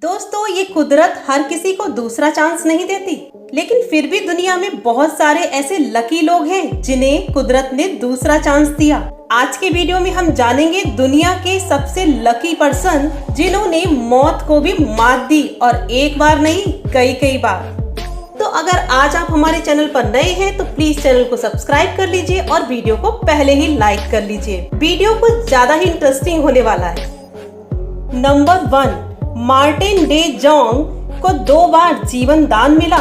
दोस्तों, ये कुदरत हर किसी को दूसरा चांस नहीं देती, लेकिन फिर भी दुनिया में बहुत सारे ऐसे लकी लोग हैं जिन्हें कुदरत ने दूसरा चांस दिया। आज के वीडियो में हम जानेंगे दुनिया के सबसे लकी पर्सन जिन्होंने मौत को भी मात दी, और एक बार नहीं कई बार। तो अगर आज आप हमारे चैनल पर नए हैं तो प्लीज चैनल को सब्सक्राइब कर लीजिए और वीडियो को पहले ही लाइक कर लीजिए। वीडियो कुछ ज्यादा ही इंटरेस्टिंग होने वाला है। नंबर 1, मार्टिन डे जोंग को 2 बार जीवन दान मिला।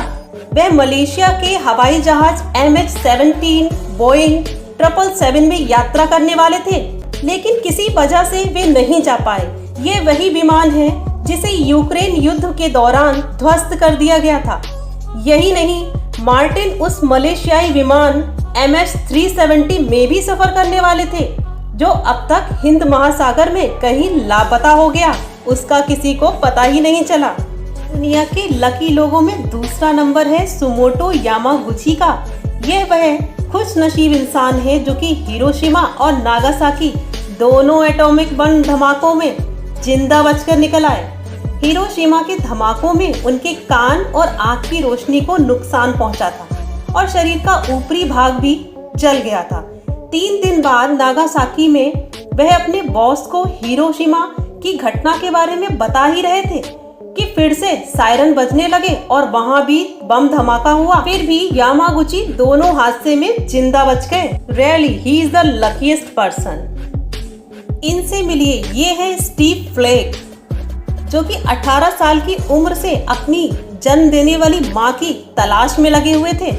वह मलेशिया के हवाई जहाज MH17 बोइंग 777 में यात्रा करने वाले थे, लेकिन किसी वजह से वे नहीं जा पाए। ये वही विमान है जिसे यूक्रेन युद्ध के दौरान ध्वस्त कर दिया गया था। यही नहीं, मार्टिन उस मलेशियाई विमान MH370 में भी सफर करने वाले थे, जो अब तक हिंद महासागर में कहीं लापता हो गया। उसका किसी को पता ही नहीं चला। दुनिया के लकी लोगों में दूसरा नंबर है सुमोटो यामागुची का। यह वह खुश नसीब इंसान है जो कि हिरोशिमा और नागासाकी दोनों एटॉमिक बम धमाकों में जिंदा बचकर निकल आए। हिरोशिमा के धमाकों में उनके कान और आँख की रोशनी को नुकसान पहुंचा था और शरीर का ऊपरी भाग भी जल गया था। 3 दिन बाद नागासाकी में वह अपने बॉस को हिरोशिमा की घटना के बारे में बता ही रहे थे कि फिर से सायरन बजने लगे और वहां भी बम धमाका हुआ। फिर भी यामागुची दोनों हादसे में जिंदा बच गए। Really he is the luckiest person. इनसे मिलिए, ये है स्टीव फ्लेक, जो कि 18 साल की उम्र से अपनी जन्म देने वाली माँ की तलाश में लगे हुए थे।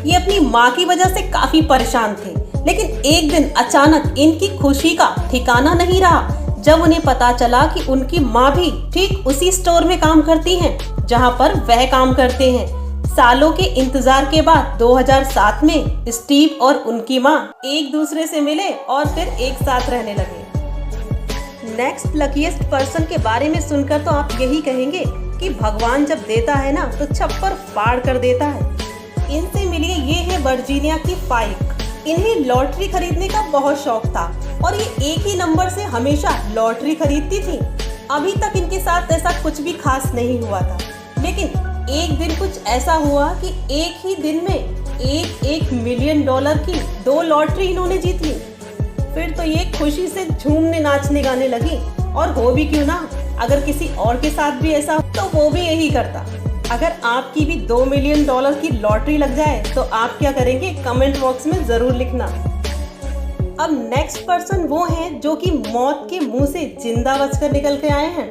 ये अपनी माँ की वजह से काफी परेशान थे, लेकिन एक दिन अचानक इनकी खुशी का ठिकाना नहीं रहा जब उन्हें पता चला कि उनकी माँ भी ठीक उसी स्टोर में काम करती हैं जहाँ पर वह काम करते हैं। सालों के इंतजार के बाद 2007 में स्टीव और उनकी माँ एक दूसरे से मिले और फिर एक साथ रहने लगे। नेक्स्ट लकीएस्ट पर्सन के बारे में सुनकर तो आप यही कहेंगे कि भगवान जब देता है ना तो छप्पर फाड़ कर देता है। इनसे मिलिए, ये है वर्जीनिया की फाइक। इन्हें लॉटरी खरीदने का बहुत शौक था और ये एक ही नंबर से हमेशा लॉटरी खरीदती थी। अभी तक इनके साथ ऐसा कुछ भी खास नहीं हुआ था, लेकिन एक दिन कुछ ऐसा हुआ कि एक ही दिन में $1 मिलियन की 2 लॉटरी इन्होंने जीत ली। फिर तो ये खुशी से झूमने नाचने गाने लगी, और हो भी क्यों ना, अगर किसी और के साथ भी ऐसा तो वो भी यही करता। अगर आपकी भी $2 मिलियन की लॉटरी लग जाए तो आप क्या करेंगे, कमेंट बॉक्स में जरूर लिखना। अब नेक्स्ट पर्सन वो हैं जो कि मौत के मुंह से जिंदा बचकर निकल के आए हैं।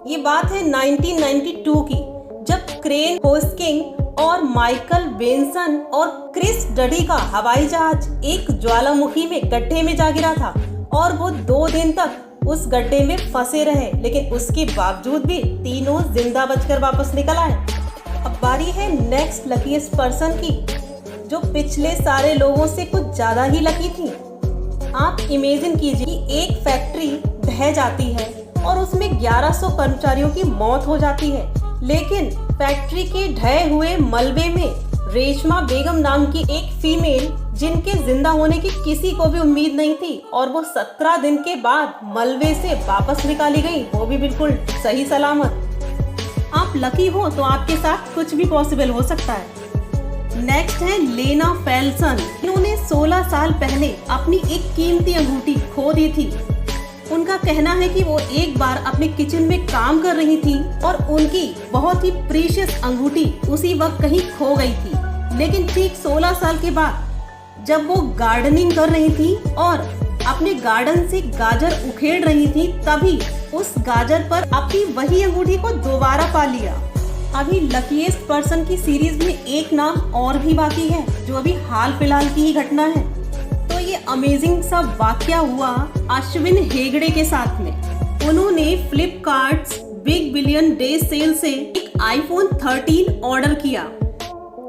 ये बात है 1992 की, जब क्रेन होस्किंग और माइकल बेंसन और क्रिस डडी का हवाई जहाज एक ज्वालामुखी में गड्ढे में जा गिरा था, और वो 2 दिन तक उस गड्ढे में फंसे रहे, लेकिन उसके बावजूद भी तीनों जिंदा बचकर वापस निकल आए। अब बारी है नेक्स्ट लकीएस्ट पर्सन की, जो पिछले सारे लोगों से कुछ ज्यादा ही लकी थी। आप इमेजिन कीजिए कि एक फैक्ट्री ढह जाती है और उसमें 1100 कर्मचारियों की मौत हो जाती है, लेकिन फैक्ट्री के ढहे हुए मलबे में रेशमा बेगम नाम की एक फीमेल, जिनके जिंदा होने की किसी को भी उम्मीद नहीं थी, और वो 17 दिन के बाद मलबे से वापस निकाली गई, वो भी बिल्कुल सही सलामत। आप लकी हो तो आपके साथ कुछ भी पॉसिबल हो सकता है। नेक्स्ट है लेना फेल्सन। इन्होंने 16 साल पहले अपनी एक कीमती अंगूठी खो दी थी। उनका कहना है कि वो एक बार अपने किचन में काम कर रही थी और उनकी बहुत ही प्रीशियस अंगूठी उसी वक्त कहीं खो गई थी, लेकिन ठीक 16 साल के बाद जब वो गार्डनिंग कर रही थी और अपने गार्डन से गाजर उखेड़ रही थी, तभी उस गाजर पर अपनी वही अंगूठी को दोबारा पा लिया। अभी लकीएस्ट पर्सन की सीरीज में एक नाम और भी बाकी है, जो अभी हाल फिलहाल की ही घटना है। तो ये अमेजिंग सा वाकया हुआ अश्विन हेगड़े के साथ में। उन्होंने Flipkart big billion day sale से एक iPhone 13 ऑर्डर किया,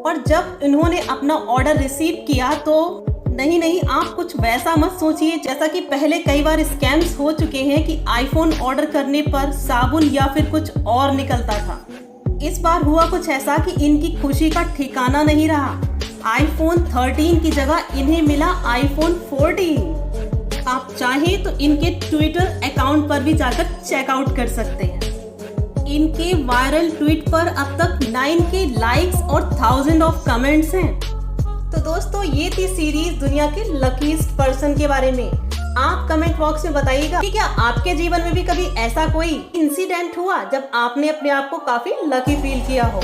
और जब इन्होंने अपना ऑर्डर रिसीव किया तो नहीं, आप कुछ वैसा मत सोचिए जैसा कि पहले कई बार स्कैम्स हो चुके हैं कि आईफोन ऑर्डर करने पर साबुन या फिर कुछ और निकलता था। इस बार हुआ कुछ ऐसा कि इनकी खुशी का ठिकाना नहीं रहा। iPhone 13 की जगह इन्हें मिला iPhone 14। आप चाहें तो इनके ट्विटर अकाउंट पर भी जाकर चेकआउट कर सकते हैं। इनके वायरल ट्वीट पर अब तक 9K लाइक्स और 1000 ऑफ कमेंट्स हैं। तो दोस्तों ये थी सीरीज दुनिया के लकीस्ट पर्सन के बारे में। आप कमेंट बॉक्स में बताइएगा कि क्या आपके जीवन में भी कभी ऐसा कोई इंसिडेंट हुआ जब आपने अपने आप को काफी लकी फील किया हो।